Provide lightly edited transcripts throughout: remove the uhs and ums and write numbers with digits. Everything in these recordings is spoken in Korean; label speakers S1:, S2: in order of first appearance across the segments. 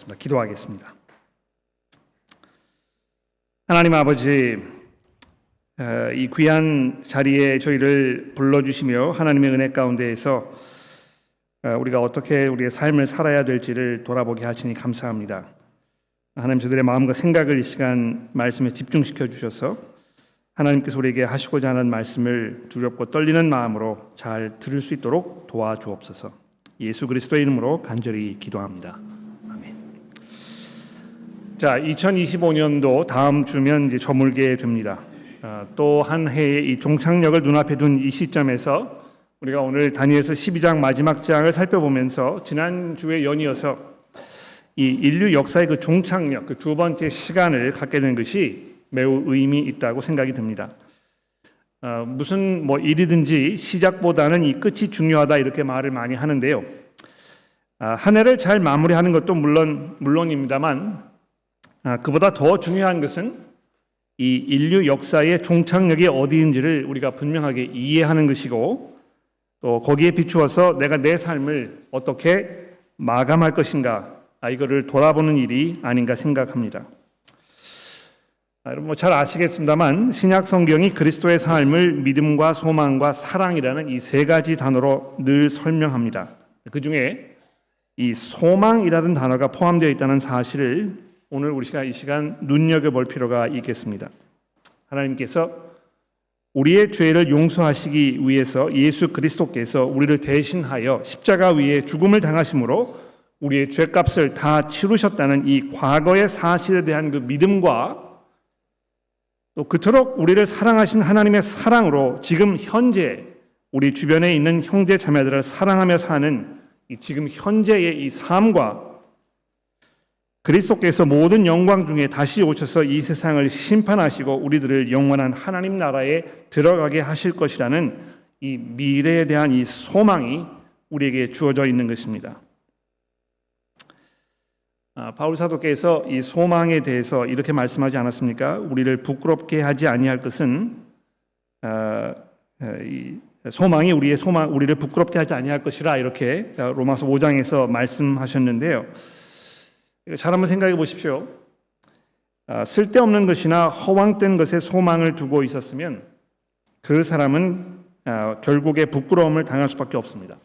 S1: 하겠습니다. 기도하겠습니다. 하나님 아버지, 이 귀한 자리에 저희를 불러주시며 하나님의 은혜 가운데에서 우리가 어떻게 우리의 삶을 살아야 될지를 돌아보게 하시니 감사합니다. 하나님, 저들의 마음과 생각을 이 시간 말씀에 집중시켜 주셔서 하나님께서 우리에게 하시고자 하는 말씀을 두렵고 떨리는 마음으로 잘 들을 수 있도록 도와주옵소서. 예수 그리스도의 이름으로 간절히 기도합니다. 아멘. 자, 2025년도 다음 주면 이제 저물게 됩니다. 또 한 해의 이 종착역을 눈앞에 둔 이 시점에서 우리가 오늘 다니엘서 12장 마지막 장을 살펴보면서 지난주에 연이어서 이 인류 역사의 그 종착역, 그 두 번째 시간을 갖게 된 것이 매우 의미 있다고 생각이 듭니다. 무슨 일이든지 시작보다는 이 끝이 중요하다 이렇게 말을 많이 하는데요. 한 해를 잘 마무리하는 것도 물론입니다만 그보다 더 중요한 것은 이 인류 역사의 종착역이 어디인지를 우리가 분명하게 이해하는 것이고, 또 거기에 비추어서 내가 내 삶을 어떻게 마감할 것인가, 이거를 돌아보는 일이 아닌가 생각합니다. 여러분 잘 아시겠습니다만 신약 성경이 그리스도의 삶을 믿음과 소망과 사랑이라는 이 세 가지 단어로 늘 설명합니다. 그 중에 이 소망이라는 단어가 포함되어 있다는 사실을 오늘 우리가 이 시간 눈여겨볼 필요가 있겠습니다. 하나님께서 우리의 죄를 용서하시기 위해서 예수 그리스도께서 우리를 대신하여 십자가 위에 죽음을 당하심으로 우리의 죄값을 다 치르셨다는 이 과거의 사실에 대한 그 믿음과, 또 그토록 우리를 사랑하신 하나님의 사랑으로 지금 현재 우리 주변에 있는 형제 자매들을 사랑하며 사는 이 지금 현재의 이 삶과, 그리스도께서 모든 영광 중에 다시 오셔서 이 세상을 심판하시고 우리들을 영원한 하나님 나라에 들어가게 하실 것이라는 이 미래에 대한 이 소망이 우리에게 주어져 있는 것입니다. 바울 사도께서 이 소망에 대해서 이렇게 말씀하지 않았습니까? 우리를 부끄럽게 하지 아니할 것은 이 소망이 우리를 부끄럽게 하지 아니할 것이라, 이렇게 로마서 5장에서 말씀하셨는데요. 잘 한번 생각해 보십시오. 쓸데없는 것이나 허황된 것에 소망을 두고 있었으면 그 사람은 결국에 부끄러움을 당할 수밖에 없습니다.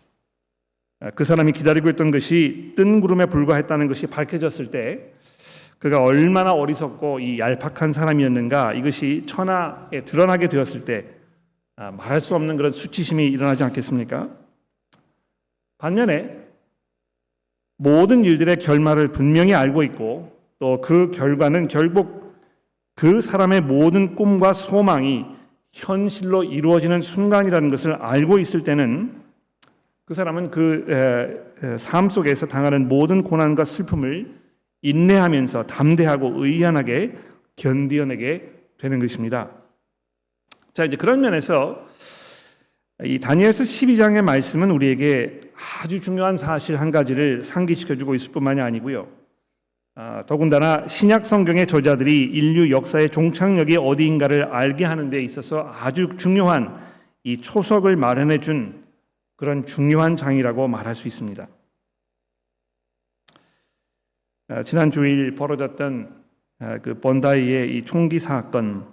S1: 그 사람이 기다리고 있던 것이 뜬 구름에 불과했다는 것이 밝혀졌을 때 그가 얼마나 어리석고 이 얄팍한 사람이었는가, 이것이 천하에 드러나게 되었을 때 말할 수 없는 그런 수치심이 일어나지 않겠습니까? 반면에 모든 일들의 결말을 분명히 알고 있고, 또 그 결과는 결국 그 사람의 모든 꿈과 소망이 현실로 이루어지는 순간이라는 것을 알고 있을 때는 그 사람은 그 삶 속에서 당하는 모든 고난과 슬픔을 인내하면서 담대하고 의연하게 견디어내게 되는 것입니다. 자, 이제 그런 면에서 이 다니엘서 12장의 말씀은 우리에게 아주 중요한 사실 한 가지를 상기시켜주고 있을 뿐만이 아니고요. 더군다나 신약 성경의 저자들이 인류 역사의 종착역이 어디인가를 알게 하는 데 있어서 아주 중요한 이 초석을 마련해 준 그런 중요한 장이라고 말할 수 있습니다. 지난 주일 벌어졌던 그 번다이의 이 총기 사건,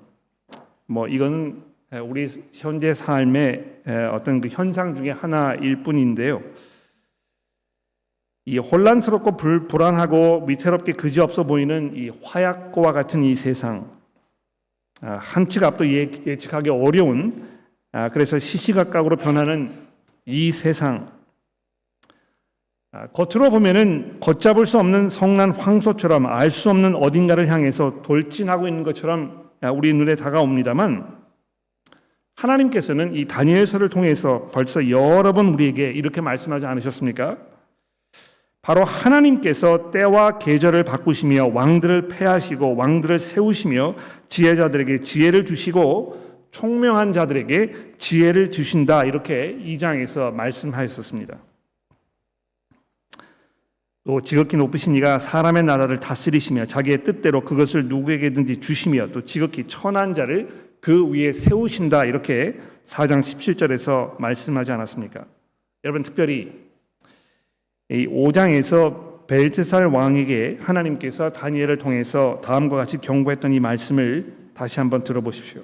S1: 이거는 우리 현재 삶의 어떤 그 현상 중에 하나일 뿐인데요. 이 혼란스럽고 불안하고 위태롭게 그지없어 보이는 이 화약고와 같은 이 세상, 한치 앞도 예측하기 어려운, 그래서 시시각각으로 변하는 이 세상, 겉으로 보면은 걷잡을 수 없는 성난 황소처럼 알 수 없는 어딘가를 향해서 돌진하고 있는 것처럼 우리 눈에 다가옵니다만, 하나님께서는 이 다니엘서를 통해서 벌써 여러 번 우리에게 이렇게 말씀하지 않으셨습니까? 바로 하나님께서 때와 계절을 바꾸시며 왕들을 패하시고 왕들을 세우시며 지혜자들에게 지혜를 주시고 총명한 자들에게 지혜를 주신다, 이렇게 2장에서 말씀하셨습니다. 또 지극히 높으신 이가 사람의 나라를 다스리시며 자기의 뜻대로 그것을 누구에게든지 주시며 또 지극히 천한 자를 그 위에 세우신다, 이렇게 4장 17절에서 말씀하지 않았습니까? 여러분, 특별히 이 5장에서 벨드살 왕에게 하나님께서 다니엘을 통해서 다음과 같이 경고했던 이 말씀을 다시 한번 들어보십시오.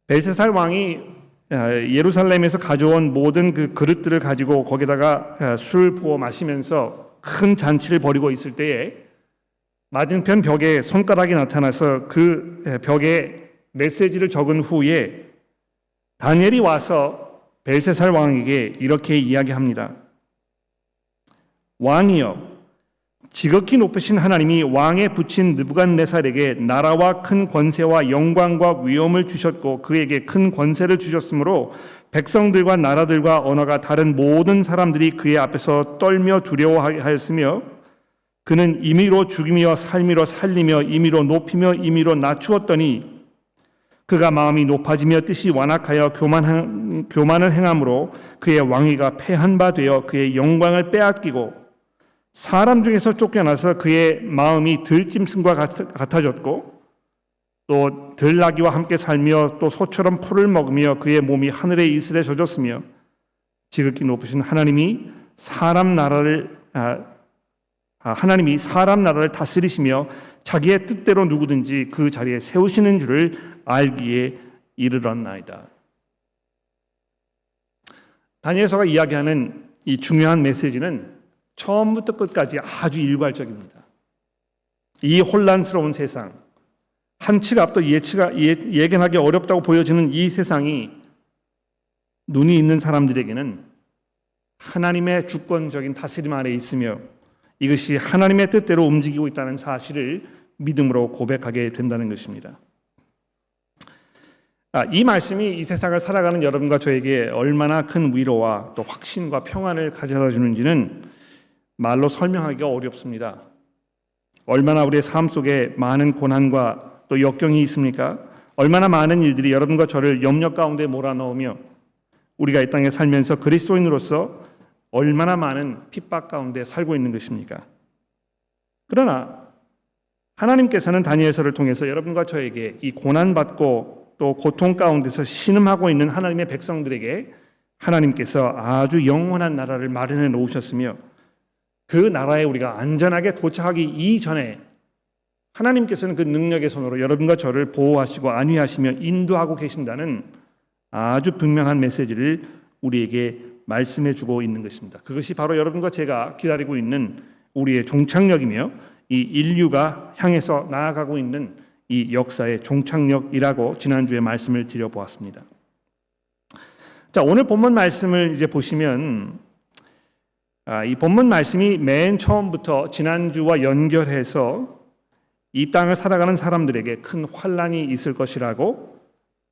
S1: 벨드살 왕이 예루살렘에서 가져온 모든 그 그릇들을 가지고 거기다가 술 부어 마시면서 큰 잔치를 벌이고 있을 때에 맞은편 벽에 손가락이 나타나서 그 벽에 메시지를 적은 후에 다니엘이 와서 벨드살 왕에게 이렇게 이야기합니다. 왕이여, 지극히 높으신 하나님이 왕에 붙인 느부갓네살에게 나라와 큰 권세와 영광과 위엄을 주셨고 그에게 큰 권세를 주셨으므로 백성들과 나라들과 언어가 다른 모든 사람들이 그의 앞에서 떨며 두려워하였으며 그는 임의로 죽이며 살미로 살리며 임의로 높이며 임의로 낮추었더니 그가 마음이 높아지며 뜻이 완악하여 교만을 행함으로 그의 왕위가 패한 바 되어 그의 영광을 빼앗기고 사람 중에서 쫓겨나서 그의 마음이 들짐승과 같아졌고 또 들나귀와 함께 살며 또 소처럼 풀을 먹으며 그의 몸이 하늘의 이슬에 젖었으며 지극히 높으신 하나님이 사람 나라를 다스리시며 자기의 뜻대로 누구든지 그 자리에 세우시는 줄을 알기에 이르렀나이다. 다니엘서가 이야기하는 이 중요한 메시지는 처음부터 끝까지 아주 일괄적입니다. 이 혼란스러운 세상, 한치가 앞도 예견하기 어렵다고 보여지는 이 세상이 눈이 있는 사람들에게는 하나님의 주권적인 다스림 아래 있으며 이것이 하나님의 뜻대로 움직이고 있다는 사실을 믿음으로 고백하게 된다는 것입니다. 이 말씀이 이 세상을 살아가는 여러분과 저에게 얼마나 큰 위로와 또 확신과 평안을 가져다 주는지는 말로 설명하기가 어렵습니다. 얼마나 우리의 삶 속에 많은 고난과 또 역경이 있습니까? 얼마나 많은 일들이 여러분과 저를 염려 가운데 몰아넣으며 우리가 이 땅에 살면서 그리스도인으로서 얼마나 많은 핍박 가운데 살고 있는 것입니까? 그러나 하나님께서는 다니엘서를 통해서 여러분과 저에게 이 고난받고 또 고통 가운데서 신음하고 있는 하나님의 백성들에게 하나님께서 아주 영원한 나라를 마련해 놓으셨으며 그 나라에 우리가 안전하게 도착하기 이전에 하나님께서는 그 능력의 손으로 여러분과 저를 보호하시고 안위하시며 인도하고 계신다는 아주 분명한 메시지를 우리에게 말씀해 주고 있는 것입니다. 그것이 바로 여러분과 제가 기다리고 있는 우리의 종착역이며 이 인류가 향해서 나아가고 있는 이 역사의 종착역이라고 지난주에 말씀을 드려보았습니다. 자, 오늘 본문 말씀을 이제 보시면 이 본문 말씀이 맨 처음부터 지난주와 연결해서 이 땅을 살아가는 사람들에게 큰 환난이 있을 것이라고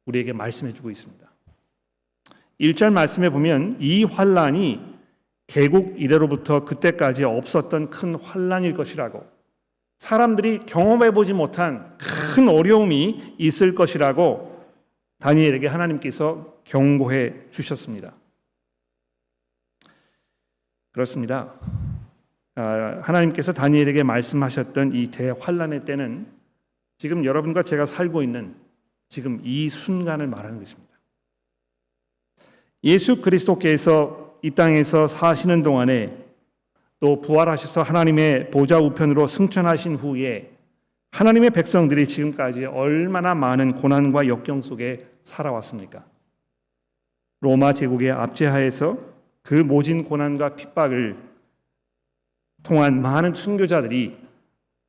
S1: 우리에게 말씀해 주고 있습니다. 1절 말씀에 보면 이 환난이 개국 이래로부터 그때까지 없었던 큰 환난일 것이라고, 사람들이 경험해 보지 못한 큰 어려움이 있을 것이라고 다니엘에게 하나님께서 경고해 주셨습니다. 그렇습니다. 하나님께서 다니엘에게 말씀하셨던 이 대환난의 때는 지금 여러분과 제가 살고 있는 지금 이 순간을 말하는 것입니다. 예수 그리스도께서 이 땅에서 사시는 동안에 또 부활하셔서 하나님의 보좌 우편으로 승천하신 후에 하나님의 백성들이 지금까지 얼마나 많은 고난과 역경 속에 살아왔습니까? 로마 제국의 압제하에서 그 모진 고난과 핍박을 통한 많은 순교자들이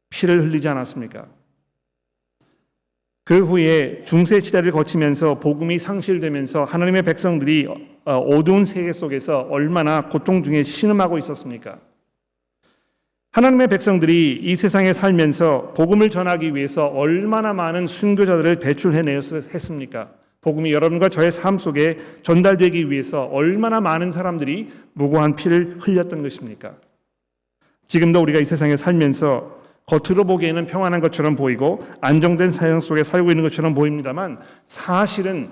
S1: 피를 흘리지 않았습니까? 그 후에 중세 시대를 거치면서 복음이 상실되면서 하나님의 백성들이 어두운 세계 속에서 얼마나 고통 중에 신음하고 있었습니까? 하나님의 백성들이 이 세상에 살면서 복음을 전하기 위해서 얼마나 많은 순교자들을 배출해내야 했습니까? 복음이 여러분과 저의 삶 속에 전달되기 위해서 얼마나 많은 사람들이 무고한 피를 흘렸던 것입니까? 지금도 우리가 이 세상에 살면서 겉으로 보기에는 평안한 것처럼 보이고 안정된 사형 속에 살고 있는 것처럼 보입니다만 사실은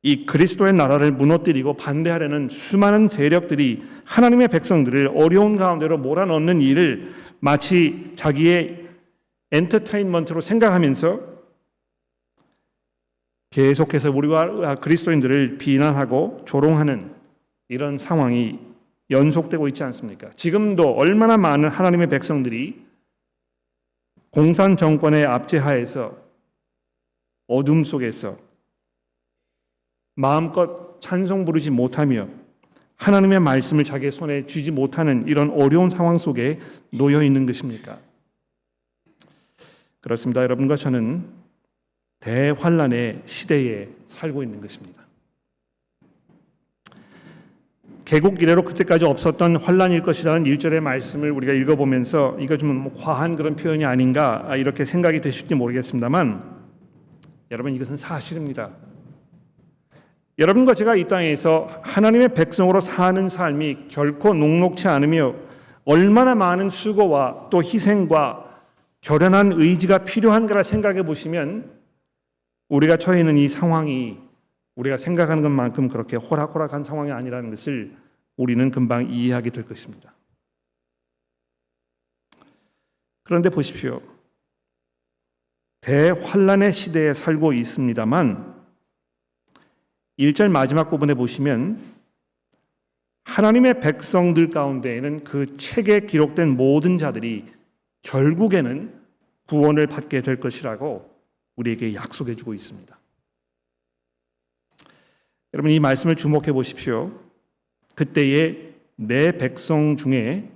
S1: 이 그리스도의 나라를 무너뜨리고 반대하려는 수많은 세력들이 하나님의 백성들을 어려운 가운데로 몰아넣는 일을 마치 자기의 엔터테인먼트로 생각하면서 계속해서 우리와 그리스도인들을 비난하고 조롱하는 이런 상황이 연속되고 있지 않습니까? 지금도 얼마나 많은 하나님의 백성들이 공산 정권의 압제하에서 어둠 속에서 마음껏 찬송 부르지 못하며 하나님의 말씀을 자기의 손에 쥐지 못하는 이런 어려운 상황 속에 놓여 있는 것입니까? 그렇습니다. 여러분과 저는 대환란의 시대에 살고 있는 것입니다. 개국 이래로 그때까지 없었던 환란일 것이라는 1절의 말씀을 우리가 읽어보면서 이거 좀 과한 그런 표현이 아닌가 이렇게 생각이 되실지 모르겠습니다만 여러분 이것은 사실입니다. 여러분과 제가 이 땅에서 하나님의 백성으로 사는 삶이 결코 녹록치 않으며 얼마나 많은 수고와 또 희생과 결연한 의지가 필요한가를 생각해 보시면 우리가 처해 있는 이 상황이 우리가 생각하는 것만큼 그렇게 호락호락한 상황이 아니라는 것을 우리는 금방 이해하게 될 것입니다. 그런데 보십시오. 대환란의 시대에 살고 있습니다만 1절 마지막 부분에 보시면 하나님의 백성들 가운데에는 그 책에 기록된 모든 자들이 결국에는 구원을 받게 될 것이라고 우리에게 약속해 주고 있습니다. 여러분 이 말씀을 주목해 보십시오. 그때에 내 백성 중에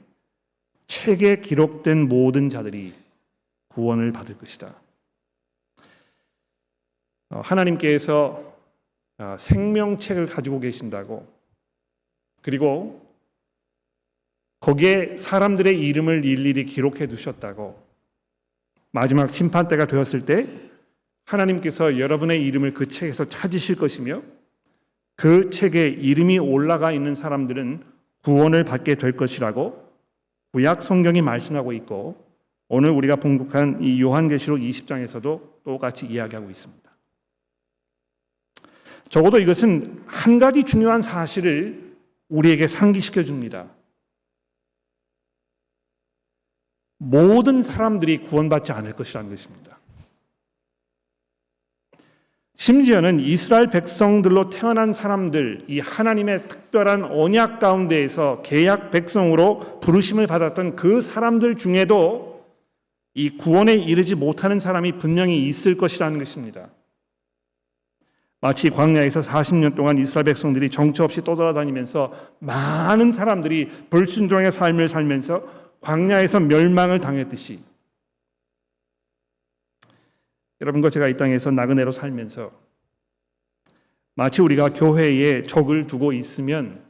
S1: 책에 기록된 모든 자들이 구원을 받을 것이다. 하나님께서 생명책을 가지고 계신다고 그리고 거기에 사람들의 이름을 일일이 기록해 두셨다고 마지막 심판 때가 되었을 때 하나님께서 여러분의 이름을 그 책에서 찾으실 것이며 그 책에 이름이 올라가 있는 사람들은 구원을 받게 될 것이라고 구약 성경이 말씀하고 있고 오늘 우리가 봉독한 이 요한계시록 20장에서도 똑같이 이야기하고 있습니다. 적어도 이것은 한 가지 중요한 사실을 우리에게 상기시켜 줍니다. 모든 사람들이 구원받지 않을 것이라는 것입니다. 심지어는 이스라엘 백성들로 태어난 사람들, 이 하나님의 특별한 언약 가운데에서 계약 백성으로 부르심을 받았던 그 사람들 중에도 이 구원에 이르지 못하는 사람이 분명히 있을 것이라는 것입니다. 마치 광야에서 40년 동안 이스라엘 백성들이 정처 없이 떠돌아다니면서 많은 사람들이 불순종의 삶을 살면서 광야에서 멸망을 당했듯이 여러분과 제가 이 땅에서 나그네로 살면서 마치 우리가 교회에 적을 두고 있으면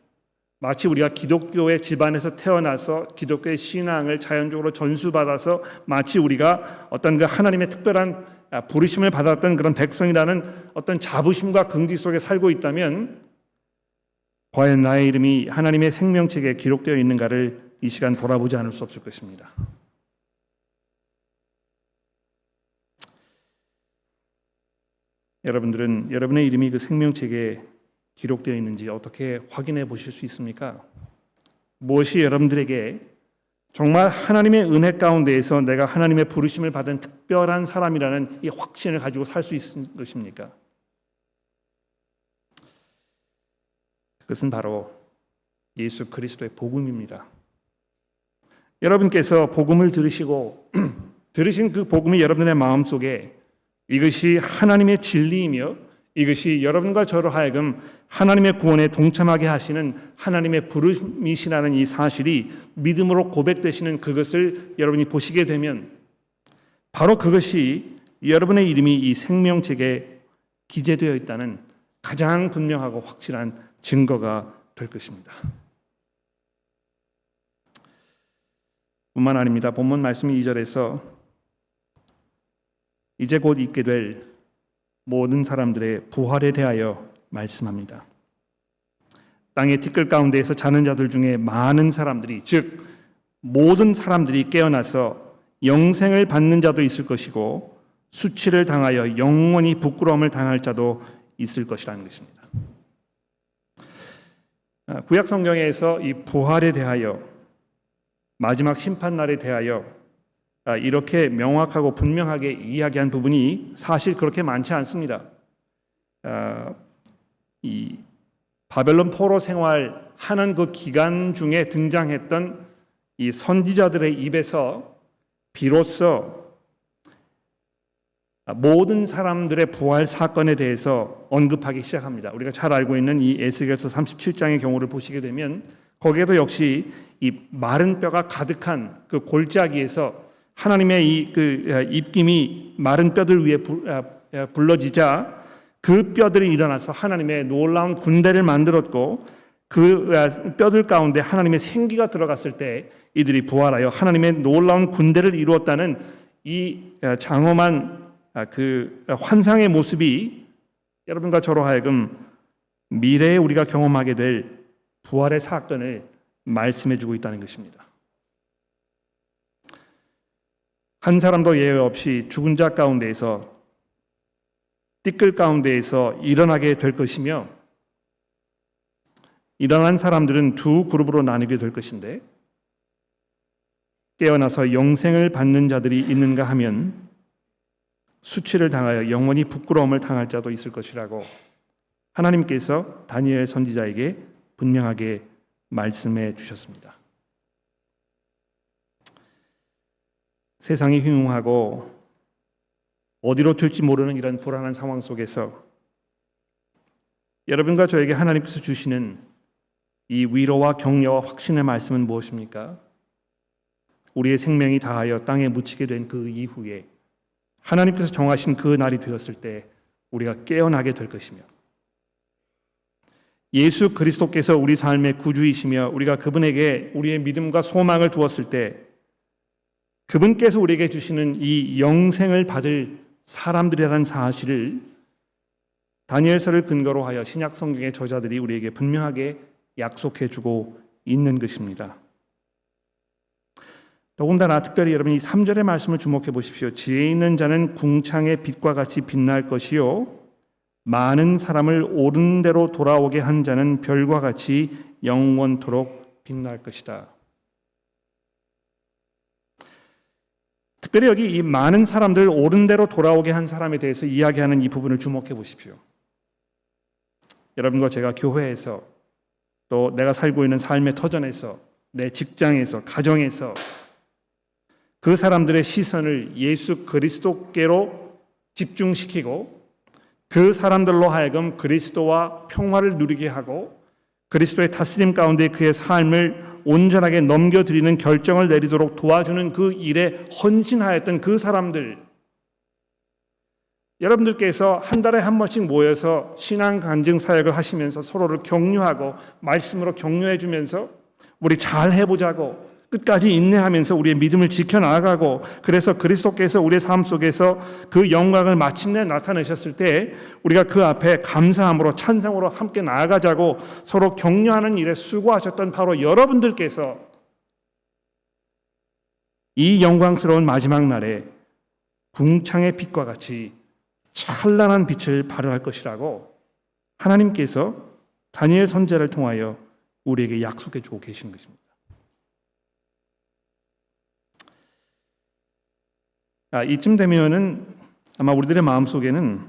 S1: 마치 우리가 기독교의 집안에서 태어나서 기독교의 신앙을 자연적으로 전수받아서 마치 우리가 어떤 그 하나님의 특별한 부르심을 받았던 그런 백성이라는 어떤 자부심과 긍지 속에 살고 있다면 과연 나의 이름이 하나님의 생명책에 기록되어 있는가를 이 시간 돌아보지 않을 수 없을 것입니다. 여러분들은 여러분의 이름이 그 생명책에 기록되어 있는지 어떻게 확인해 보실 수 있습니까? 무엇이 여러분들에게 정말 하나님의 은혜 가운데에서 내가 하나님의 부르심을 받은 특별한 사람이라는 이 확신을 가지고 살 수 있는 것입니까? 그것은 바로 예수 그리스도의 복음입니다. 여러분께서 복음을 들으시고 들으신 그 복음이 여러분의 마음속에 이것이 하나님의 진리이며 이것이 여러분과 저로 하여금 하나님의 구원에 동참하게 하시는 하나님의 부름이시라는 이 사실이 믿음으로 고백되시는 그것을 여러분이 보시게 되면 바로 그것이 여러분의 이름이 이 생명책에 기재되어 있다는 가장 분명하고 확실한 증거가 될 것입니다. 뿐만 아닙니다. 본문 말씀 2절에서 이제 곧 있게 될 모든 사람들의 부활에 대하여 말씀합니다. 땅의 티끌 가운데에서 자는 자들 중에 많은 사람들이 즉 모든 사람들이 깨어나서 영생을 받는 자도 있을 것이고 수치를 당하여 영원히 부끄러움을 당할 자도 있을 것이라는 것입니다. 구약 성경에서 이 부활에 대하여 마지막 심판날에 대하여 이렇게 명확하고 분명하게 이야기한 부분이 사실 그렇게 많지 않습니다. 이 바벨론 포로 생활하는 그 기간 중에 등장했던 이 선지자들의 입에서 비로소 모든 사람들의 부활 사건에 대해서 언급하기 시작합니다. 우리가 잘 알고 있는 이 에스겔서 37장의 경우를 보시게 되면 거기에도 역시 이 마른 뼈가 가득한 그 골짜기에서 하나님의 이 그 입김이 마른 뼈들 위에 불러지자 그 뼈들이 일어나서 하나님의 놀라운 군대를 만들었고 그 뼈들 가운데 하나님의 생기가 들어갔을 때 이들이 부활하여 하나님의 놀라운 군대를 이루었다는 이 장엄한 그 환상의 모습이 여러분과 저로 하여금 미래에 우리가 경험하게 될 부활의 사건을 말씀해 주고 있다는 것입니다. 한 사람도 예외 없이 죽은 자 가운데에서 띠끌 가운데에서 일어나게 될 것이며 일어난 사람들은 두 그룹으로 나뉘게 될 것인데 깨어나서 영생을 받는 자들이 있는가 하면 수치를 당하여 영원히 부끄러움을 당할 자도 있을 것이라고 하나님께서 다니엘 선지자에게 분명하게 말씀해 주셨습니다. 세상이 흉흉하고 어디로 튈지 모르는 이런 불안한 상황 속에서 여러분과 저에게 하나님께서 주시는 이 위로와 격려와 확신의 말씀은 무엇입니까? 우리의 생명이 다하여 땅에 묻히게 된 그 이후에 하나님께서 정하신 그 날이 되었을 때 우리가 깨어나게 될 것이며 예수 그리스도께서 우리 삶의 구주이시며 우리가 그분에게 우리의 믿음과 소망을 두었을 때 그분께서 우리에게 주시는 이 영생을 받을 사람들이라는 사실을 다니엘서를 근거로 하여 신약 성경의 저자들이 우리에게 분명하게 약속해 주고 있는 것입니다. 더군다나 특별히 여러분이 3절의 말씀을 주목해 보십시오. 지혜 있는 자는 궁창의 빛과 같이 빛날 것이요 많은 사람을 옳은 대로 돌아오게 한 자는 별과 같이 영원토록 빛날 것이다. 특별히 여기 이 많은 사람들 옳은 대로 돌아오게 한 사람에 대해서 이야기하는 이 부분을 주목해 보십시오. 여러분과 제가 교회에서 또 내가 살고 있는 삶의 터전에서 내 직장에서 가정에서 그 사람들의 시선을 예수 그리스도께로 집중시키고 그 사람들로 하여금 그리스도와 평화를 누리게 하고 그리스도의 다스림 가운데 그의 삶을 온전하게 넘겨드리는 결정을 내리도록 도와주는 그 일에 헌신하였던 그 사람들, 여러분들께서 한 달에 한 번씩 모여서 신앙 간증 사역을 하시면서 서로를 격려하고 말씀으로 격려해 주면서 우리 잘 해보자고 끝까지 인내하면서 우리의 믿음을 지켜나가고 그래서 그리스도께서 우리의 삶 속에서 그 영광을 마침내 나타내셨을 때 우리가 그 앞에 감사함으로 찬송으로 함께 나아가자고 서로 격려하는 일에 수고하셨던 바로 여러분들께서 이 영광스러운 마지막 날에 궁창의 빛과 같이 찬란한 빛을 발휘할 것이라고 하나님께서 다니엘 선지자를 통하여 우리에게 약속해 주고 계시는 것입니다. 이쯤 되면은 아마 우리들의 마음속에는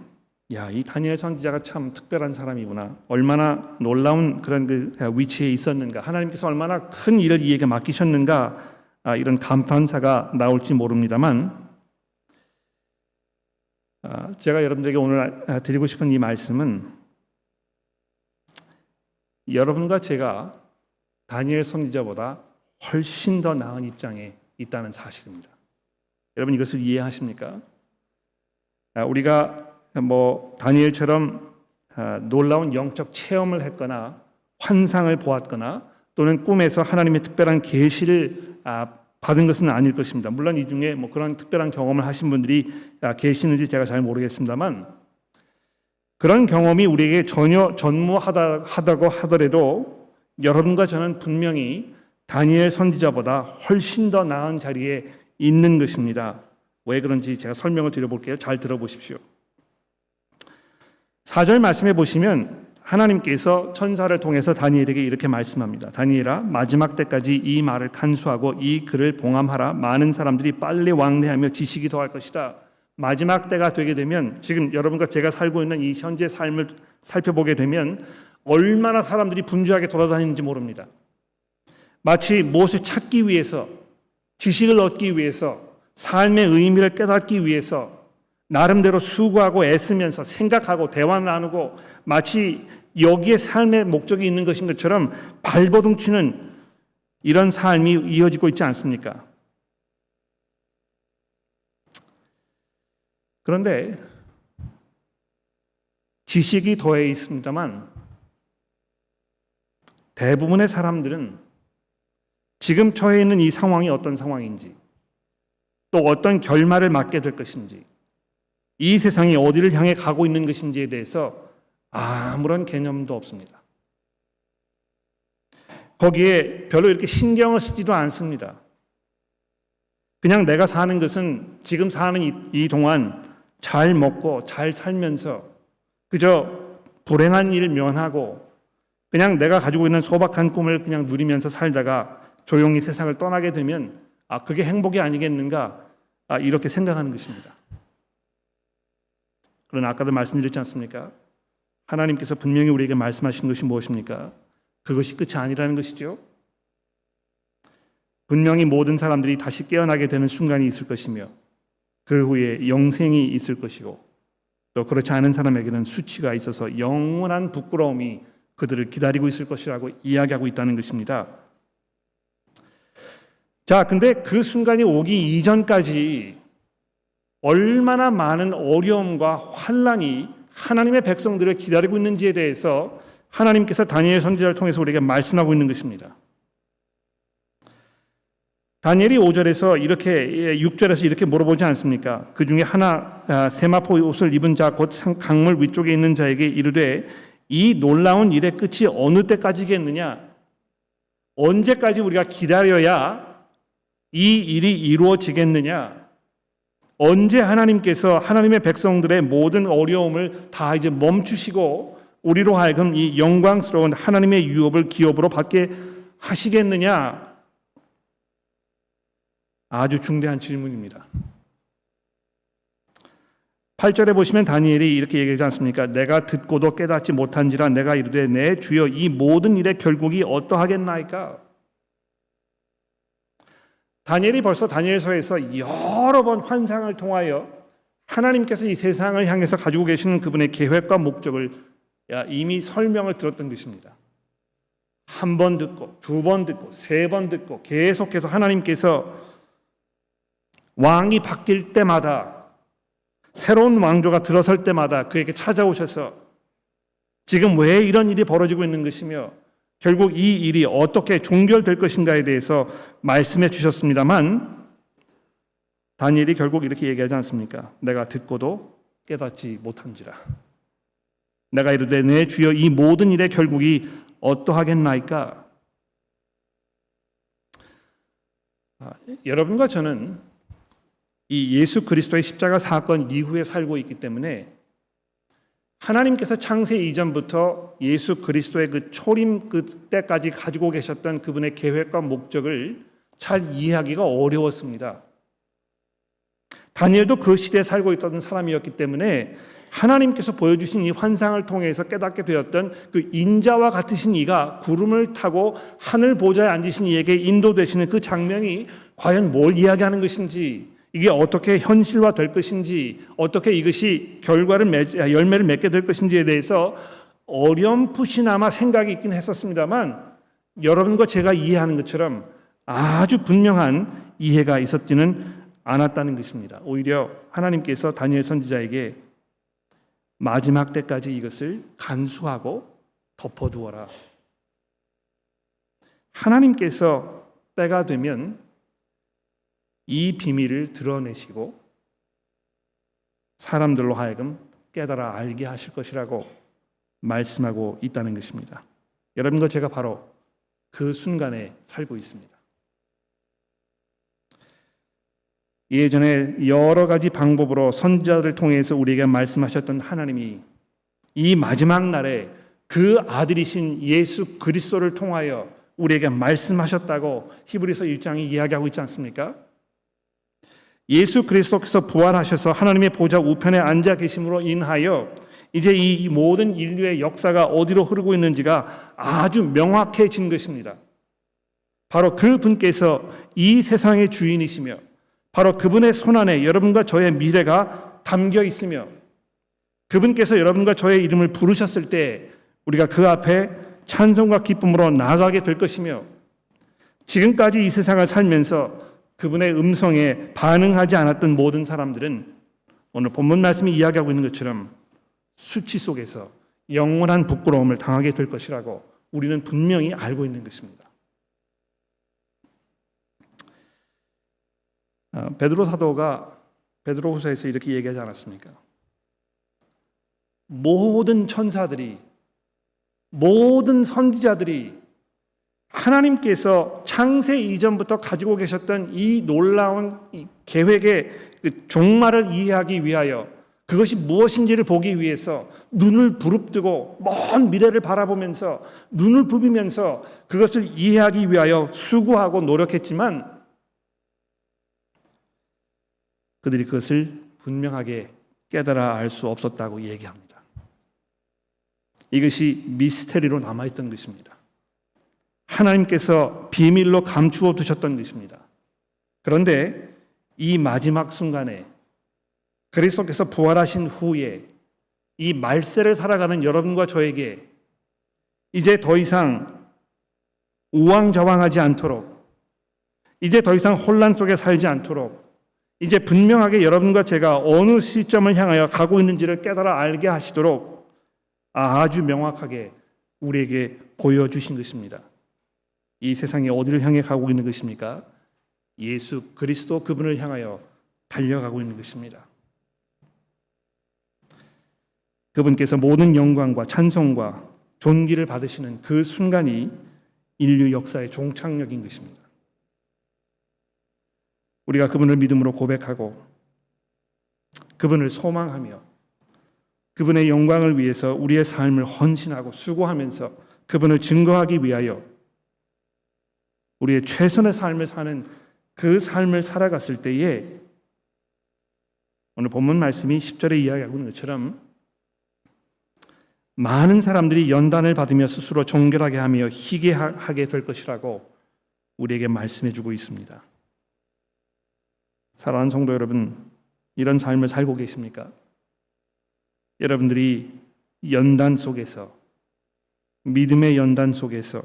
S1: 이 다니엘 선지자가 참 특별한 사람이구나. 얼마나 놀라운 그런 그 위치에 있었는가. 하나님께서 얼마나 큰 일을 이에게 맡기셨는가. 이런 감탄사가 나올지 모릅니다만 제가 여러분들에게 오늘 드리고 싶은 이 말씀은 여러분과 제가 다니엘 선지자보다 훨씬 더 나은 입장에 있다는 사실입니다. 여러분 이것을 이해하십니까? 우리가 다니엘처럼 놀라운 영적 체험을 했거나 환상을 보았거나 또는 꿈에서 하나님의 특별한 계시를 받은 것은 아닐 것입니다. 물론 이 중에 그런 특별한 경험을 하신 분들이 계시는지 제가 잘 모르겠습니다만 그런 경험이 우리에게 전혀 전무하다고 하더라도 여러분과 저는 분명히 다니엘 선지자보다 훨씬 더 나은 자리에 있는 것입니다. 왜 그런지 제가 설명을 드려볼게요. 잘 들어보십시오. 4절 말씀해 보시면 하나님께서 천사를 통해서 다니엘에게 이렇게 말씀합니다. 다니엘아, 마지막 때까지 이 말을 간수하고 이 글을 봉함하라. 많은 사람들이 빨리 왕래하며 지식이 더할 것이다. 마지막 때가 되게 되면 지금 여러분과 제가 살고 있는 이 현재 삶을 살펴보게 되면 얼마나 사람들이 분주하게 돌아다니는지 모릅니다. 마치 무엇을 찾기 위해서, 지식을 얻기 위해서, 삶의 의미를 깨닫기 위해서 나름대로 수고하고 애쓰면서 생각하고 대화 나누고 마치 여기에 삶의 목적이 있는 것인 것처럼 발버둥치는 이런 삶이 이어지고 있지 않습니까? 그런데 지식이 더해 있습니다만 대부분의 사람들은 지금 처해 있는 이 상황이 어떤 상황인지, 또 어떤 결말을 맞게 될 것인지, 이 세상이 어디를 향해 가고 있는 것인지에 대해서 아무런 개념도 없습니다. 거기에 별로 이렇게 신경을 쓰지도 않습니다. 그냥 내가 사는 것은 지금 사는 이 동안 잘 먹고 잘 살면서 그저 불행한 일을 면하고 그냥 내가 가지고 있는 소박한 꿈을 그냥 누리면서 살다가 조용히 세상을 떠나게 되면 그게 행복이 아니겠는가, 이렇게 생각하는 것입니다. 그러나 아까도 말씀드렸지 않습니까? 하나님께서 분명히 우리에게 말씀하신 것이 무엇입니까? 그것이 끝이 아니라는 것이죠. 분명히 모든 사람들이 다시 깨어나게 되는 순간이 있을 것이며 그 후에 영생이 있을 것이고 또 그렇지 않은 사람에게는 수치가 있어서 영원한 부끄러움이 그들을 기다리고 있을 것이라고 이야기하고 있다는 것입니다. 자, 근데 그 순간이 오기 이전까지 얼마나 많은 어려움과 환난이 하나님의 백성들을 기다리고 있는지에 대해서 하나님께서 다니엘 선지자를 통해서 우리에게 말씀하고 있는 것입니다. 다니엘이 5절에서 이렇게 6절에서 이렇게 물어보지 않습니까? 그 중에 하나 세마포 옷을 입은 자 곧 강물 위쪽에 있는 자에게 이르되 이 놀라운 일의 끝이 어느 때까지겠느냐? 언제까지 우리가 기다려야 이 일이 이루어지겠느냐? 언제 하나님께서 하나님의 백성들의 모든 어려움을 다 이제 멈추시고 우리로 하여금 이 영광스러운 하나님의 유업을 기업으로 받게 하시겠느냐? 아주 중대한 질문입니다. 8절에 보시면 다니엘이 이렇게 얘기하지 않습니까? 내가 듣고도 깨닫지 못한지라 내가 이르되 내 주여 이 모든 일의 결국이 어떠하겠나이까? 다니엘이 벌써 다니엘서에서 여러 번 환상을 통하여 하나님께서 이 세상을 향해서 가지고 계시는 그분의 계획과 목적을 이미 설명을 들었던 것입니다. 한 번 듣고 두 번 듣고 세 번 듣고 계속해서 하나님께서 왕이 바뀔 때마다 새로운 왕조가 들어설 때마다 그에게 찾아오셔서 지금 왜 이런 일이 벌어지고 있는 것이며 결국 이 일이 어떻게 종결될 것인가에 대해서 말씀해 주셨습니다만 다니엘이 결국 이렇게 얘기하지 않습니까? 내가 듣고도 깨닫지 못한지라. 내가 이르되 내 주여 이 모든 일의 결국이 어떠하겠나이까? 여러분과 저는 이 예수 그리스도의 십자가 사건 이후에 살고 있기 때문에 하나님께서 창세 이전부터 예수 그리스도의 그 초림 그때까지 가지고 계셨던 그분의 계획과 목적을 잘 이해하기가 어려웠습니다. 다니엘도 그 시대에 살고 있던 사람이었기 때문에 하나님께서 보여주신 이 환상을 통해서 깨닫게 되었던 그 인자와 같으신 이가 구름을 타고 하늘 보좌에 앉으신 이에게 인도되시는 그 장면이 과연 뭘 이야기하는 것인지, 이게 어떻게 현실화될 것인지, 어떻게 이것이 열매를 맺게 될 것인지에 대해서 어렴풋이나마 생각이 있긴 했었습니다만 여러분과 제가 이해하는 것처럼 아주 분명한 이해가 있었지는 않았다는 것입니다. 오히려 하나님께서 다니엘 선지자에게 마지막 때까지 이것을 간수하고 덮어두어라. 하나님께서 때가 되면 이 비밀을 드러내시고 사람들로 하여금 깨달아 알게 하실 것이라고 말씀하고 있다는 것입니다. 여러분과 제가 바로 그 순간에 살고 있습니다. 예전에 여러 가지 방법으로 선지자들을 통해서 우리에게 말씀하셨던 하나님이 이 마지막 날에 그 아들이신 예수 그리스도를 통하여 우리에게 말씀하셨다고 히브리서 1장이 이야기하고 있지 않습니까? 예수 그리스도께서 부활하셔서 하나님의 보좌 우편에 앉아 계심으로 인하여 이제 이 모든 인류의 역사가 어디로 흐르고 있는지가 아주 명확해진 것입니다. 바로 그분께서 이 세상의 주인이시며 바로 그분의 손안에 여러분과 저의 미래가 담겨 있으며 그분께서 여러분과 저의 이름을 부르셨을 때 우리가 그 앞에 찬송과 기쁨으로 나아가게 될 것이며 지금까지 이 세상을 살면서 그분의 음성에 반응하지 않았던 모든 사람들은 오늘 본문 말씀이 이야기하고 있는 것처럼 수치 속에서 영원한 부끄러움을 당하게 될 것이라고 우리는 분명히 알고 있는 것입니다. 베드로 사도가 베드로후서에서 이렇게 얘기하지 않았습니까? 모든 천사들이 모든 선지자들이 하나님께서 창세 이전부터 가지고 계셨던 이 놀라운 계획의 그 종말을 이해하기 위하여 그것이 무엇인지를 보기 위해서 눈을 부릅뜨고 먼 미래를 바라보면서 눈을 부비면서 그것을 이해하기 위하여 수고하고 노력했지만 그들이 그것을 분명하게 깨달아 알 수 없었다고 얘기합니다. 이것이 미스테리로 남아있던 것입니다. 하나님께서 비밀로 감추어 두셨던 것입니다. 그런데 이 마지막 순간에 그리스도께서 부활하신 후에 이 말세를 살아가는 여러분과 저에게 이제 더 이상 우왕좌왕하지 않도록 이제 더 이상 혼란 속에 살지 않도록 이제 분명하게 여러분과 제가 어느 시점을 향하여 가고 있는지를 깨달아 알게 하시도록 아주 명확하게 우리에게 보여주신 것입니다. 이 세상이 어디를 향해 가고 있는 것입니까? 예수 그리스도 그분을 향하여 달려가고 있는 것입니다. 그분께서 모든 영광과 찬송과 존귀를 받으시는 그 순간이 인류 역사의 종착역인 것입니다. 우리가 그분을 믿음으로 고백하고 그분을 소망하며 그분의 영광을 위해서 우리의 삶을 헌신하고 수고하면서 그분을 증거하기 위하여 우리의 최선의 삶을 사는 그 삶을 살아갔을 때에 오늘 본문 말씀이 10절에 이야기하고 있는 것처럼 많은 사람들이 연단을 받으며 스스로 정결하게 하며 희게하게 될 것이라고 우리에게 말씀해 주고 있습니다. 사랑하는 성도 여러분, 이런 삶을 살고 계십니까? 여러분들이 연단 속에서 믿음의 연단 속에서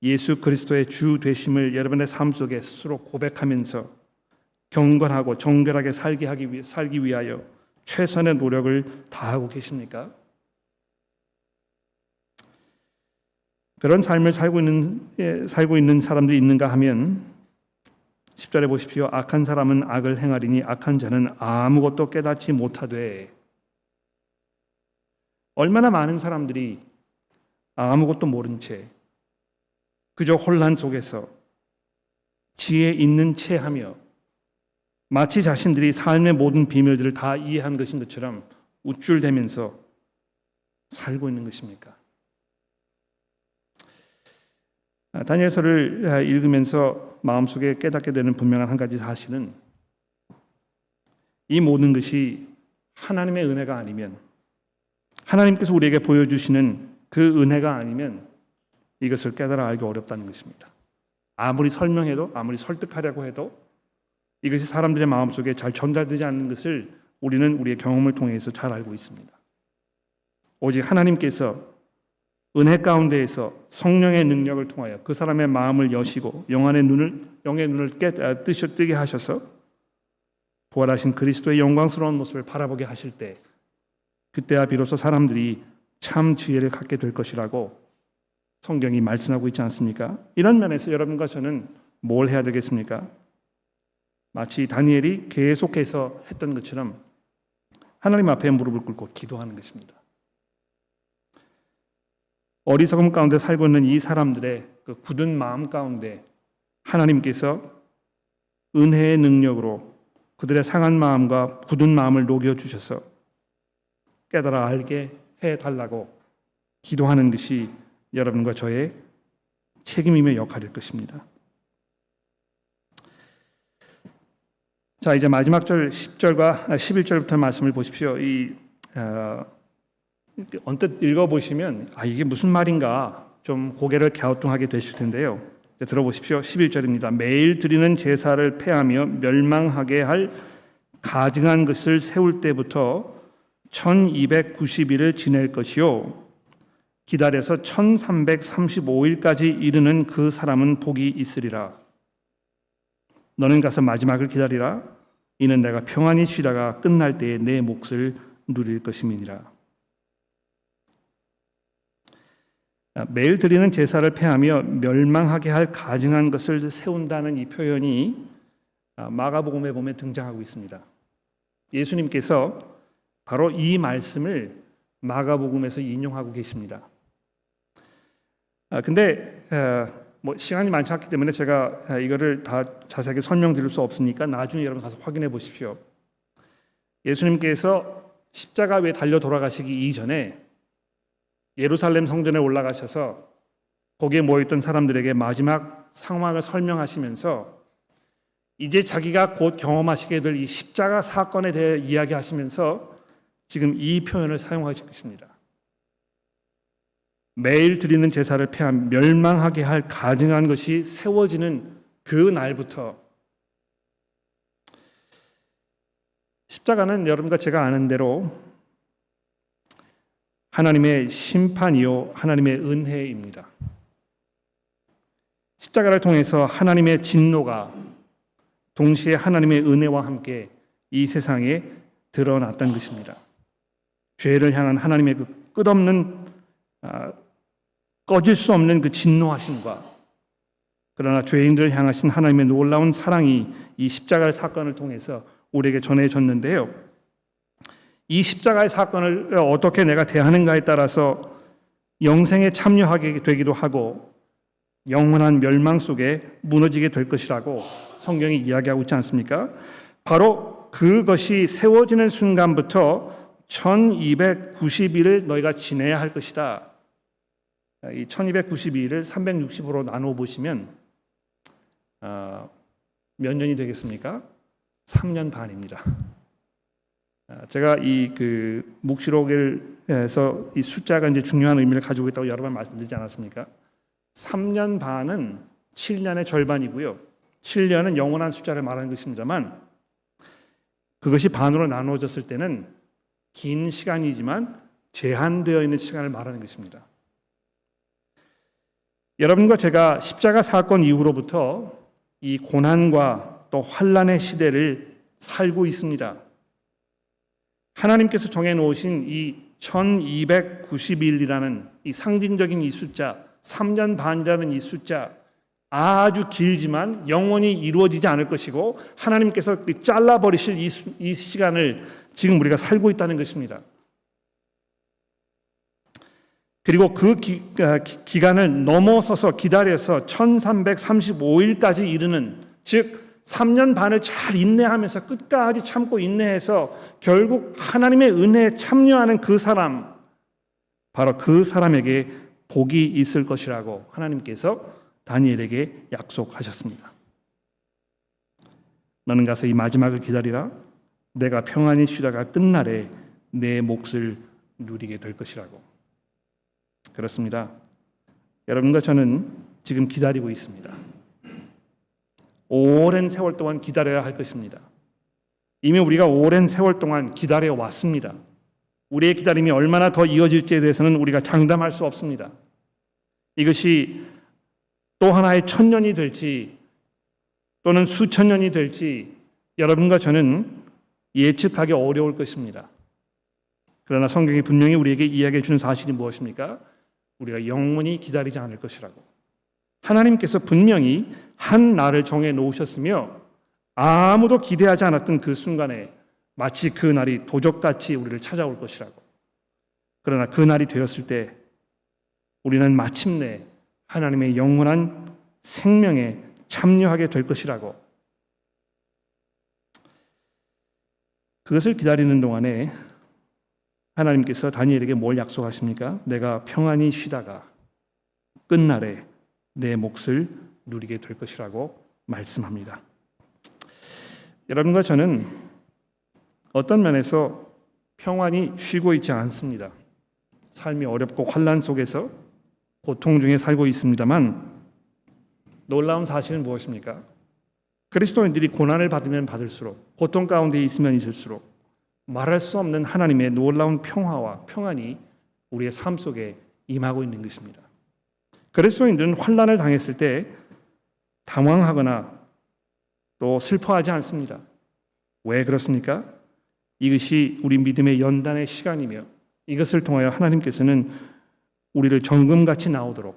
S1: 예수 그리스도의 주 되심을 여러분의 삶 속에 스스로 고백하면서 경건하고 정결하게 살기 위하여 최선의 노력을 다하고 계십니까? 그런 삶을 살고 있는 사람들이 있는가 하면 10절에 보십시오. 악한 사람은 악을 행하리니 악한 자는 아무것도 깨닫지 못하되. 얼마나 많은 사람들이 아무것도 모른 채 그저 혼란 속에서 지혜 있는 채 하며 마치 자신들이 삶의 모든 비밀들을 다 이해한 것인 것처럼 우쭐대면서 살고 있는 것입니까? 다니엘서를 읽으면서 마음속에 깨닫게 되는 분명한 한 가지 사실은 이 모든 것이 하나님의 은혜가 아니면 하나님께서 우리에게 보여주시는 그 은혜가 아니면 이것을 깨달아 알기 어렵다는 것입니다. 아무리 설명해도 아무리 설득하려고 해도 이것이 사람들의 마음속에 잘 전달되지 않는 것을 우리는 우리의 경험을 통해서 잘 알고 있습니다. 오직 하나님께서 은혜 가운데에서 성령의 능력을 통하여 그 사람의 마음을 여시고 영의 눈을 뜨게 하셔서 부활하신 그리스도의 영광스러운 모습을 바라보게 하실 때 그때야 비로소 사람들이 참 지혜를 갖게 될 것이라고 성경이 말씀하고 있지 않습니까? 이런 면에서 여러분과 저는 뭘 해야 되겠습니까? 마치 다니엘이 계속해서 했던 것처럼 하나님 앞에 무릎을 꿇고 기도하는 것입니다. 어리석음 가운데 살고 있는 이 사람들의 그 굳은 마음 가운데 하나님께서 은혜의 능력으로 그들의 상한 마음과 굳은 마음을 녹여주셔서 깨달아 알게 해달라고 기도하는 것이 여러분과 저의 책임이며 역할일 것입니다. 자, 이제 마지막 절 10절과 11절부터 말씀을 보십시오. 이 언뜻 읽어보시면 이게 무슨 말인가 좀 고개를 갸우뚱하게 되실 텐데요. 들어보십시오. 11절입니다. 매일 드리는 제사를 폐하며 멸망하게 할 가증한 것을 세울 때부터 1290일을 지낼 것이요 기다려서 1335일까지 이르는 그 사람은 복이 있으리라. 너는 가서 마지막을 기다리라. 이는 내가 평안히 쉬다가 끝날 때에 내 몫을 누릴 것임이니라. 매일 드리는 제사를 폐하며 멸망하게 할 가증한 것을 세운다는 이 표현이 마가복음에 보면 등장하고 있습니다. 예수님께서 바로 이 말씀을 마가복음에서 인용하고 계십니다. 근데 시간이 많지 않기 때문에 제가 이거를 다 자세하게 설명드릴 수 없으니까 나중에 여러분 가서 확인해 보십시오. 예수님께서 십자가 위에 달려 돌아가시기 이전에 예루살렘 성전에 올라가셔서 거기에 모여있던 사람들에게 마지막 상황을 설명하시면서 이제 자기가 곧 경험하시게 될 이 십자가 사건에 대해 이야기하시면서 지금 이 표현을 사용하실 것입니다. 매일 드리는 제사를 폐한 멸망하게 할 가증한 것이 세워지는 그 날부터 십자가는 여러분과 제가 아는 대로 하나님의 심판이요 하나님의 은혜입니다. 십자가를 통해서 하나님의 진노가 동시에 하나님의 은혜와 함께 이 세상에 드러났던 것입니다. 죄를 향한 하나님의 그 끝없는 꺼질 수 없는 그 진노하심과 그러나 죄인들을 향하신 하나님의 놀라운 사랑이 이 십자가의 사건을 통해서 우리에게 전해졌는데요. 이 십자가의 사건을 어떻게 내가 대하는가에 따라서 영생에 참여하게 되기도 하고 영원한 멸망 속에 무너지게 될 것이라고 성경이 이야기하고 있지 않습니까? 바로 그것이 세워지는 순간부터 1290일을 너희가 지내야 할 것이다. 이 1292일을 365로 나누어 보시면 몇 년이 되겠습니까? 3년 반입니다. 제가 이 묵시록에서 이 숫자가 이제 중요한 의미를 가지고 있다고 여러 번 말씀드리지 않았습니까? 3년 반은 7년의 절반이고요. 7년은 영원한 숫자를 말하는 것입니다만 그것이 반으로 나누어졌을 때는 긴 시간이지만 제한되어 있는 시간을 말하는 것입니다. 여러분과 제가 십자가 사건 이후로부터 이 고난과 또 환난의 시대를 살고 있습니다. 하나님께서 정해놓으신 이 1290일이라는 이 상징적인 이 숫자, 3년 반이라는 이 숫자, 아주 길지만 영원히 이루어지지 않을 것이고 하나님께서 잘라버리실 이 시간을 지금 우리가 살고 있다는 것입니다. 그리고 그 기간을 넘어서서 기다려서 1335일까지 이르는, 즉 3년 반을 잘 인내하면서 끝까지 참고 인내해서 결국 하나님의 은혜에 참여하는 그 사람, 바로 그 사람에게 복이 있을 것이라고 하나님께서 다니엘에게 약속하셨습니다. 너는 가서 이 마지막을 기다리라. 내가 평안히 쉬다가 끝날에 내 몫을 누리게 될 것이라고. 그렇습니다. 여러분과 저는 지금 기다리고 있습니다. 오랜 세월 동안 기다려야 할 것입니다. 이미 우리가 오랜 세월 동안 기다려 왔습니다. 우리의 기다림이 얼마나 더 이어질지에 대해서는 우리가 장담할 수 없습니다. 이것이 또 하나의 천년이 될지 또는 수천 년이 될지 여러분과 저는 예측하기 어려울 것입니다. 그러나 성경이 분명히 우리에게 이야기해 주는 사실이 무엇입니까? 우리가 영원히 기다리지 않을 것이라고. 하나님께서 분명히 한 날을 정해 놓으셨으며 아무도 기대하지 않았던 그 순간에 마치 그 날이 도적같이 우리를 찾아올 것이라고. 그러나 그 날이 되었을 때 우리는 마침내 하나님의 영원한 생명에 참여하게 될 것이라고. 그것을 기다리는 동안에 하나님께서 다니엘에게 뭘 약속하십니까? 내가 평안히 쉬다가 끝날에 내 몫을 누리게 될 것이라고 말씀합니다. 여러분과 저는 어떤 면에서 평안히 쉬고 있지 않습니다. 삶이 어렵고 환난 속에서 고통 중에 살고 있습니다만 놀라운 사실은 무엇입니까? 그리스도인들이 고난을 받으면 받을수록, 고통 가운데 있으면 있을수록 말할 수 없는 하나님의 놀라운 평화와 평안이 우리의 삶 속에 임하고 있는 것입니다. 그리스도인들은 환난을 당했을 때 당황하거나 또 슬퍼하지 않습니다. 왜 그렇습니까? 이것이 우리 믿음의 연단의 시간이며 이것을 통하여 하나님께서는 우리를 정금같이 나오도록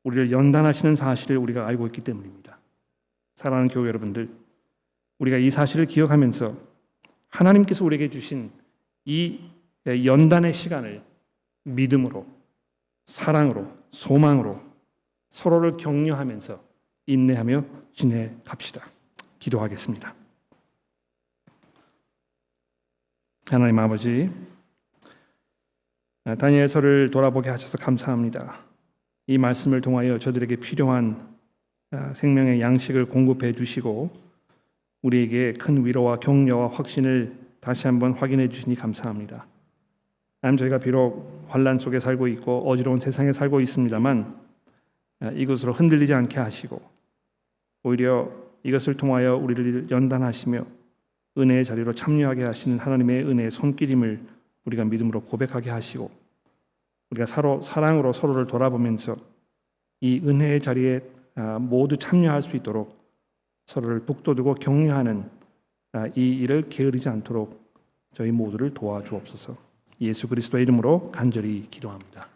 S1: 우리를 연단하시는 사실을 우리가 알고 있기 때문입니다. 사랑하는 교회 여러분들, 우리가 이 사실을 기억하면서 하나님께서 우리에게 주신 이 연단의 시간을 믿음으로, 사랑으로, 소망으로 서로를 격려하면서 인내하며 지내갑시다. 기도하겠습니다. 하나님 아버지, 다니엘서를 돌아보게 하셔서 감사합니다. 이 말씀을 통하여 저들에게 필요한 생명의 양식을 공급해 주시고 우리에게 큰 위로와 격려와 확신을 다시 한번 확인해 주시니 감사합니다. 하나님, 저희가 비록 환난 속에 살고 있고 어지러운 세상에 살고 있습니다만 이것으로 흔들리지 않게 하시고 오히려 이것을 통하여 우리를 연단하시며 은혜의 자리로 참여하게 하시는 하나님의 은혜의 손길임을 우리가 믿음으로 고백하게 하시고 우리가 사랑으로 서로를 돌아보면서 이 은혜의 자리에 모두 참여할 수 있도록 서로를 북돋우고 격려하는 이 일을 게으르지 않도록 저희 모두를 도와주옵소서. 예수 그리스도의 이름으로 간절히 기도합니다.